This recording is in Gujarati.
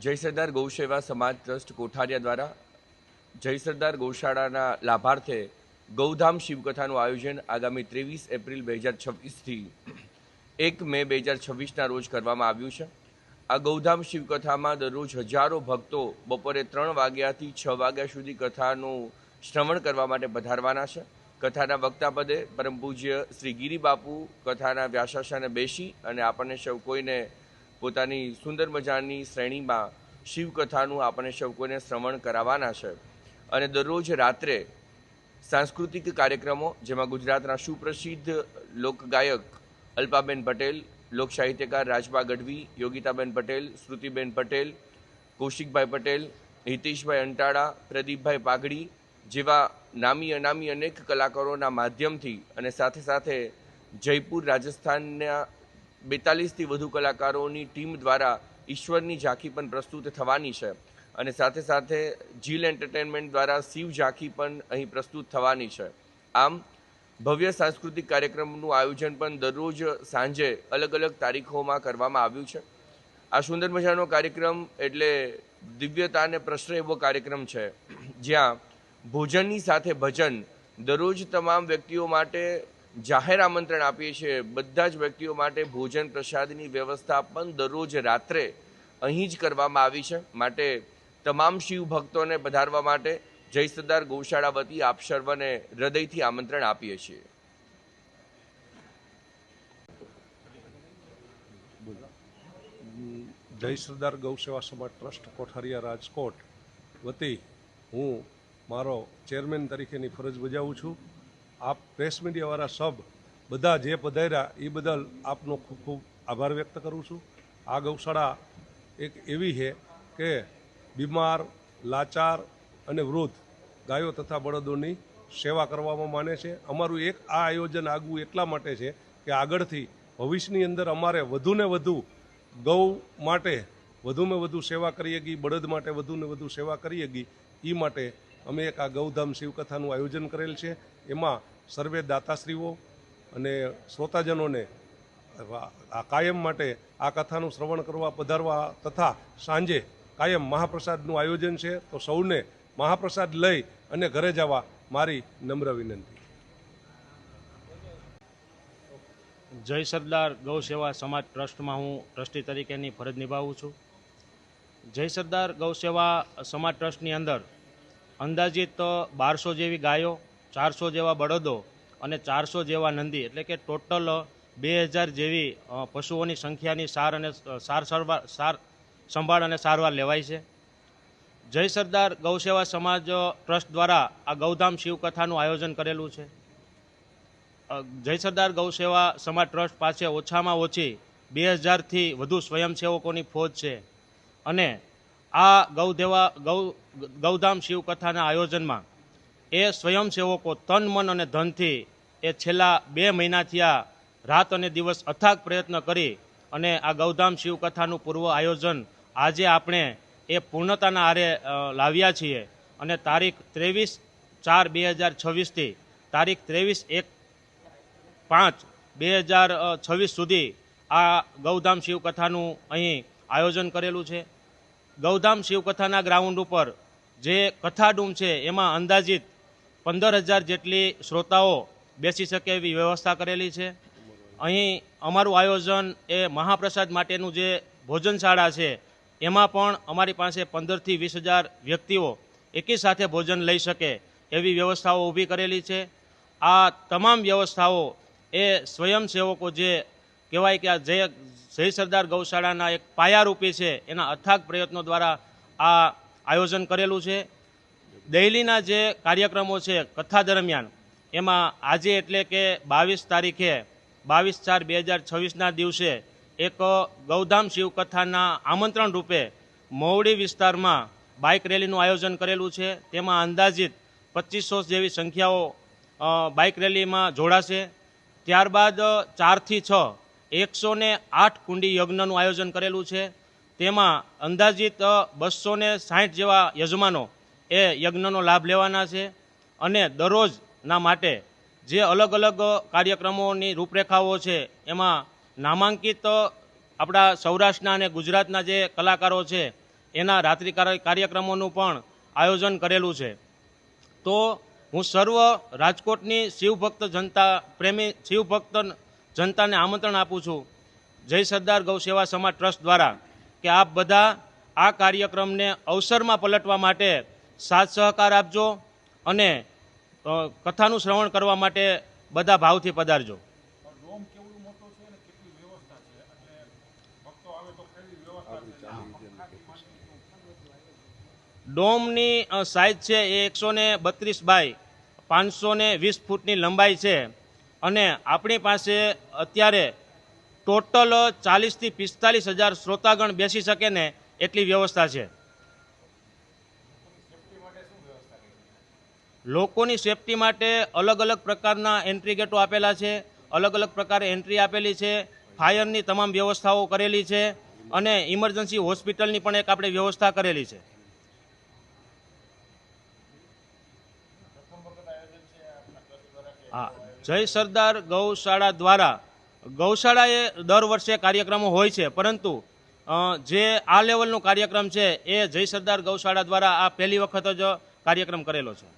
જય સરદાર ગૌસેવા સમાજ ટ્રસ્ટ કોઠારિયા દ્વારા જય સરદાર ગૌશાળાના લાભાર્થે ગૌધામ શિવકથાનું આયોજન આગામી 23 એપ્રિલ 2026થી 1 મે 2026ના રોજ કરવામાં આવ્યું છે। આ ગૌધામ શિવકથામાં દરરોજ હજારો ભક્તો બપોરે 3 વાગ્યાથી 6 વાગ્યા સુધી કથાનું શ્રવણ કરવા માટે પધારવાના છે। કથાના વક્તા પદે પરમ પૂજ્ય શ્રી ગિરી બાપુ કથાના વ્યાસાસને બેસી અને આપણને સૌ કોઈને પોતાની સુંદર મજાની શ્રેણીમાં શિવકથાનું આપણને સૌ કોઈને શ્રવણ કરાવવાના છે। અને દરરોજ રાત્રે સાંસ્કૃતિક કાર્યક્રમો જેમાં ગુજરાતના સુપ્રસિદ્ધ લોકગાયક અલ્પાબેન પટેલ, લોક સાહિત્યકાર રાજબા ગઢવી, યોગિતાબેન પટેલ, શ્રુતિબેન પટેલ, કૌશિકભાઈ પટેલ, હિતેશભાઈ અંટાળા, પ્રદીપભાઈ પાઘડી જેવા નામી અનામી અનેક કલાકારોના માધ્યમથી અને સાથે સાથે જયપુર રાજસ્થાનના 42થી વધુ કલાકારોની ટીમ દ્વારા ઈશ્વરની ઝાંખી પણ પ્રસ્તુત થવાની છે। અને સાથે સાથે જીલ એન્ટરટેનમેન્ટ દ્વારા શિવ ઝાંખી પણ અહીં પ્રસ્તુત થવાની છે। આમ ભવ્ય સાંસ્કૃતિક કાર્યક્રમનું આયોજન પણ દરરોજ સાંજે અલગ અલગ તારીખોમાં કરવામાં આવ્યું છે। આ સુંદર મજાનો કાર્યક્રમ એટલે દિવ્યતાને પ્રસરે એવો કાર્યક્રમ છે, જ્યાં ભોજનની સાથે ભજન દરરોજ તમામ વ્યક્તિઓ માટે જાહેર આમંત્રણ આપીએ છીએ। બધા જ વ્યક્તિઓ માટે ભોજન પ્રસાદની વ્યવસ્થા પણ દરરોજ રાત્રે અહીં જ કરવામાં આવી છે। માટે તમામ શિવ ભક્તોને પધારવા માટે જય સરદાર ગૌશાળા વતી આપ સર્વને હૃદયથી આમંત્રણ આપીએ છીએ। જય સરદાર ગૌસેવા સમાજ ટ્રસ્ટ કોઠારિયા રાજકોટ વતી હું મારો ચેરમેન તરીકેની ફરજ બજાવું છું। આપ પ્રેસ મીડિયાવાળા સબ બધા જે પધાર્યા એ બદલ આપનો ખૂબ ખૂબ આભાર વ્યક્ત કરું છું। આ ગૌશાળા એક એવી છે કે બીમાર, લાચાર અને વૃદ્ધ ગાયો તથા બળદોની સેવા કરવામાં માને છે। અમારું એક આ આયોજન આગવું એટલા માટે છે કે આગળથી ભવિષ્યની અંદર અમારે વધુને વધુ ગૌ માટે વધુમાં વધુ સેવા કરીએ ગઈ, બળદ માટે વધુને વધુ સેવા કરીએ ગઈ, એ માટે અમે એક આ ગૌધામ શિવકથાનું આયોજન કરેલ છે। એમાં સર્વે દાતાશ્રીઓ અને શ્રોતાજનોને આ કાયમ માટે આ કથાનું શ્રવણ કરવા પધારવા તથા સાંજે કાયમ મહાપ્રસાદનું આયોજન છે, તો સૌને મહાપ્રસાદ લઈ અને ઘરે જવા મારી નમ્ર વિનંતી। જય સરદાર ગૌસેવા સમાજ ટ્રસ્ટમાં હું ટ્રસ્ટી તરીકેની ફરજ નિભાવું છું। જય સરદાર ગૌસેવા સમાજ ટ્રસ્ટની અંદર અંદાજિત 1200 જેવી ગાયો, 400 જેવા બળદો અને 400 જેવા નંદી એટલે કે ટોટલ 2000 જેવી પશુઓની સંખ્યાની સાર સંભાળ અને સારવાર લેવાય છે। જય સરદાર ગૌસેવા સમાજ ટ્રસ્ટ દ્વારા આ ગૌધામ શિવકથાનું આયોજન કરેલું છે। જય સરદાર ગૌસેવા સમાજ ટ્રસ્ટ પાસે ઓછામાં ઓછી 2000થી વધુ સ્વયંસેવકોની ફોજ છે અને આ ગૌધામ શિવકથાના આયોજનમાં એ સ્વયંસેવકો તન, મન અને ધનથી એ છેલ્લા 2 મહિનાથી આ રાત અને દિવસ અથાગ પ્રયત્ન કરી અને આ ગૌધામ શિવકથાનું પૂર્વ આયોજન આજે આપણે એ પૂર્ણતાના આરે લાવ્યા છીએ। અને તારીખ 23/4/2026થી તારીખ 23/1/5/2026 સુધી આ ગૌધામ શિવકથાનું અહીં આયોજન કરેલું છે। ગૌધામ શિવકથાના ગ્રાઉન્ડ ઉપર જે કથાડૂમ છે એમાં અંદાજિત 15,000 જેટલી શ્રોતાઓ બેસી શકે એવી વ્યવસ્થા કરેલી છે। અહીં અમારું આયોજન એ મહાપ્રસાદ માટેનું જે ભોજનશાળા છે એમાં પણ અમારી પાસે 15થી 20,000 વ્યક્તિઓ એકી સાથે ભોજન લઈ શકે એવી વ્યવસ્થાઓ ઊભી કરેલી છે। આ તમામ વ્યવસ્થાઓ એ સ્વયંસેવકો જે કહેવાય કે આ જય સરદાર ગૌશાળાના એક પાયારૂપી છે એના અથાગ પ્રયત્નો દ્વારા આ આયોજન કરેલું છે। દહેલીના જે કાર્યક્રમો છે કથા દરમિયાન એમાં આજે એટલે કે 22 તારીખે 22/4/2026ના દિવસે એક ગૌધામ શિવકથાના આમંત્રણ રૂપે મોવડી વિસ્તારમાં બાઇક રેલીનું આયોજન કરેલું છે। તેમાં અંદાજિત 2500 જેવી સંખ્યાઓ બાઇક રેલીમાં જોડાશે। ત્યારબાદ 4થી 6 108 કુંડી યજ્ઞનું આયોજન કરેલું છે। તેમાં અંદાજિત 260 જેવા યજમાનો એ યજ્ઞનો લાભ લેવાના છે। અને દરરોજના માટે જે અલગ અલગ કાર્યક્રમોની રૂપરેખાઓ છે એમાં નામાંકિત આપણા સૌરાષ્ટ્રના અને ગુજરાતના જે કલાકારો છે એના રાત્રિ કાર્યક્રમોનું પણ આયોજન કરેલું છે. તો હું સર્વ રાજકોટની શિવભક્ત જનતા પ્રેમી શિવભક્ત જનતાને આમંત્રણ આપું છું જય સરદાર ગૌ સેવા સમાજ ટ્રસ્ટ દ્વારા કે આપ બધા આ કાર્યક્રમને અવસરમાં પલટવા માટે સાથ સહકાર આપજો અને કથાનું શ્રવણ કરવા માટે બધા ભાવથી પધારજો. ડોમની સાઇઝ છે એ 132 બાય 520 ફૂટની લંબાઈ છે અને આપણી પાસે અત્યારે ટોટલ 40,000 થી 45,000 શ્રોતાગણ બેસી શકે ને એટલી વ્યવસ્થા છે. લોકોની સેફટી માટે અલગ અલગ પ્રકારના એન્ટ્રી ગેટો આપેલા છે, અલગ અલગ પ્રકારે એન્ટ્રી આપેલી છે, ફાયરની તમામ વ્યવસ્થાઓ કરેલી છે અને ઇમરજન્સી હોસ્પિટલની પણ એક આપણે વ્યવસ્થા કરેલી છે. હા, જય સરદાર ગૌશાળા દ્વારા ગૌશાળાએ દર વર્ષે કાર્યક્રમો હોય છે, પરંતુ જે આ લેવલનો કાર્યક્રમ છે એ જય સરદાર ગૌશાળા દ્વારા આ પહેલી વખત જ કાર્યક્રમ કરેલો છે.